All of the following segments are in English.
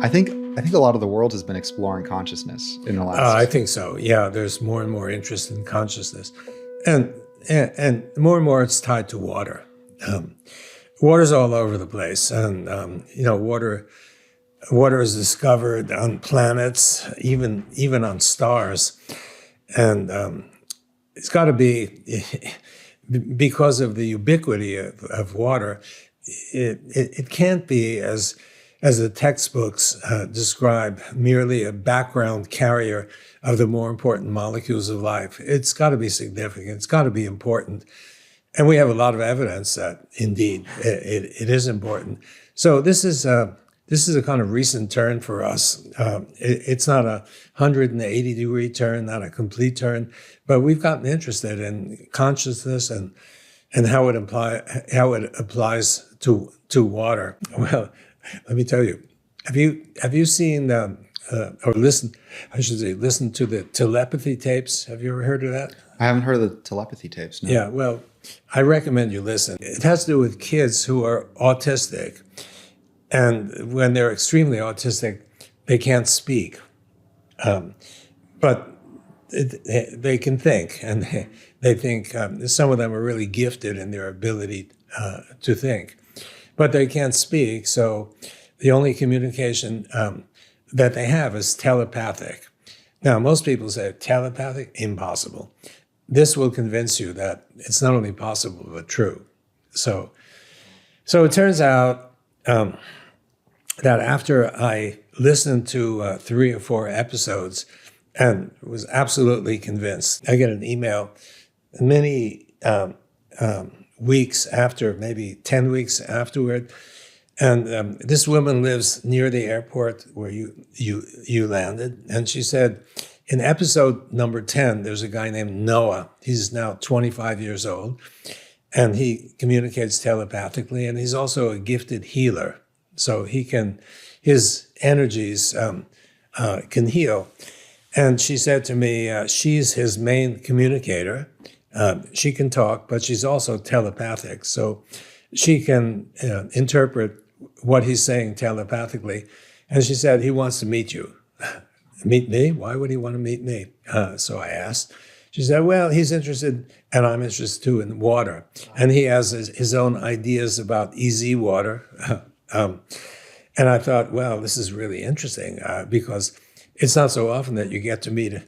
I think a lot of the world has been exploring consciousness in the last. I think so. Yeah, there's more and more interest in consciousness, and and more it's tied to water. Um, Water's all over the place, and water is discovered on planets, even on stars, and it's got to be because of the ubiquity of water. It can't be as the textbooks describe, merely a background carrier of the more important molecules of life. It's got to be significant. It's got to be important. And we have a lot of evidence that indeed it is important. So this is a kind of recent turn for us. It's not a 180-degree turn, not a complete turn, but we've gotten interested in consciousness and how it applies to water. Well, let me tell you, have you seen or listened? I should say, listen to the telepathy tapes. Have you ever heard of that? I haven't heard of the telepathy tapes. No. Yeah, well, I recommend you listen. It has to do with kids who are autistic. And when they're extremely autistic, they can't speak. But they can think. And they think some of them are really gifted in their ability to think. But they can't speak. So the only communication that they have is telepathic. Now, most people say telepathic, impossible. This will convince you that it's not only possible, but true. So it turns out that after I listened to 3 or 4 episodes and was absolutely convinced, I get an email many weeks after, maybe 10 weeks afterward. And this woman lives near the airport where you landed. And she said, in episode number 10, there's a guy named Noah. He's now 25 years old, and he communicates telepathically, and he's also a gifted healer. So his energies can heal. And she said to me, she's his main communicator. She can talk, but she's also telepathic. So she can interpret what he's saying telepathically. And she said, he wants to meet you. Meet me? Why would he want to meet me? So I asked. She said, well, he's interested, and I'm interested too, in water. And he has his own ideas about EZ water. And I thought, well, this is really interesting because it's not so often that you get to meet a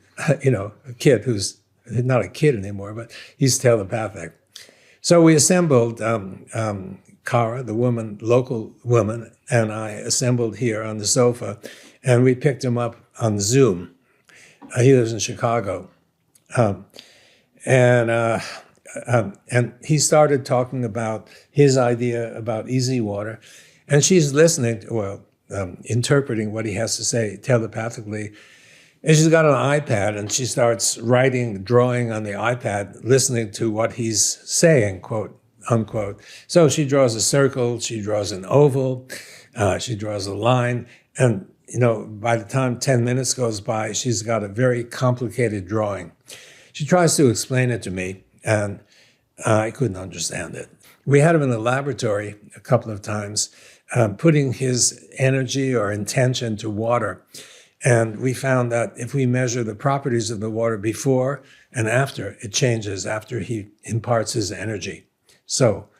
kid who's not a kid anymore, but he's telepathic. So we assembled, Kara, the local woman, and I assembled here on the sofa, and we picked him up on Zoom. He lives in Chicago. And he started talking about his idea about EZ water, and she's listening, interpreting what he has to say telepathically. And she's got an iPad, and she starts drawing on the iPad, listening to what he's saying, quote, unquote. So she draws a circle, she draws an oval, she draws a line, and by the time 10 minutes goes by, she's got a very complicated drawing. She tries to explain it to me, and I couldn't understand it. We had him in the laboratory a couple of times, putting his energy or intention to water. And we found that if we measure the properties of the water before and after, it changes after he imparts his energy. So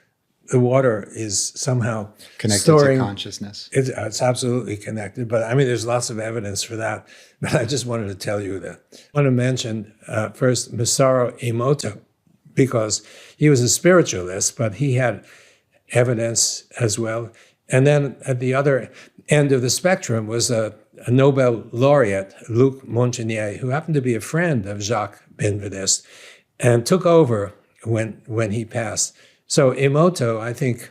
the water is somehow Connected storing to consciousness. It's absolutely connected, but I mean, there's lots of evidence for that. But I just wanted to tell you that. I want to mention first Masaru Emoto, because he was a spiritualist, but he had evidence as well. And then at the other end of the spectrum was a Nobel laureate, Luc Montagnier, who happened to be a friend of Jacques Benveniste and took over when he passed. So Emoto, I think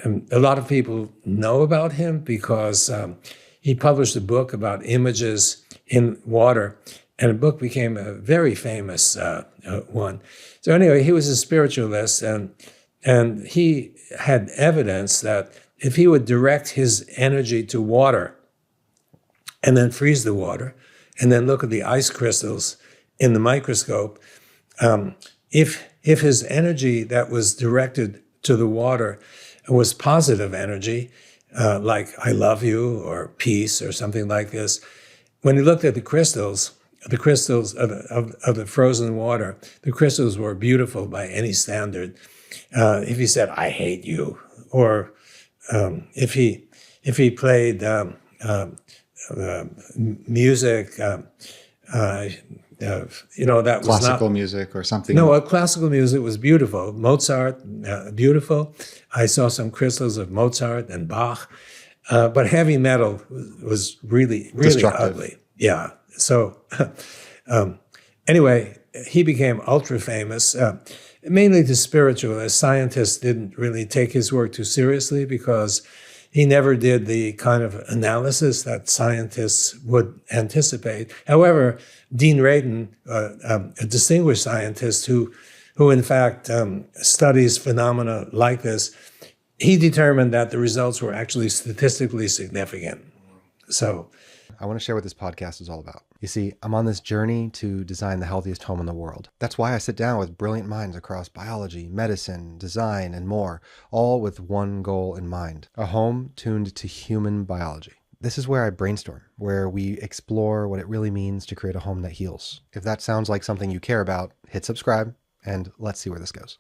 a lot of people know about him because he published a book about images in water, and the book became a very famous one. So anyway, he was a spiritualist, and he had evidence that if he would direct his energy to water and then freeze the water and then look at the ice crystals in the microscope, if his energy that was directed to the water was positive energy, like I love you or peace or something like this. When he looked at the crystals of the frozen water, the crystals were beautiful by any standard. If he said, I hate you, or if he played music, that was Classical not music or something. no, classical music was beautiful. Mozart, beautiful. I saw some crystals of Mozart and Bach, but heavy metal was really, really Destructive. ugly. Yeah. So anyway, he became ultra famous, mainly to spiritualists. Scientists didn't really take his work too seriously because he never did the kind of analysis that scientists would anticipate. However, Dean Radin, a distinguished scientist who in fact studies phenomena like this, he determined that the results were actually statistically significant. So I want to share what this podcast is all about. You see, I'm on this journey to design the healthiest home in the world. That's why I sit down with brilliant minds across biology, medicine, design, and more, all with one goal in mind: a home tuned to human biology. This is where I brainstorm, where we explore what it really means to create a home that heals. If that sounds like something you care about, hit subscribe, and let's see where this goes.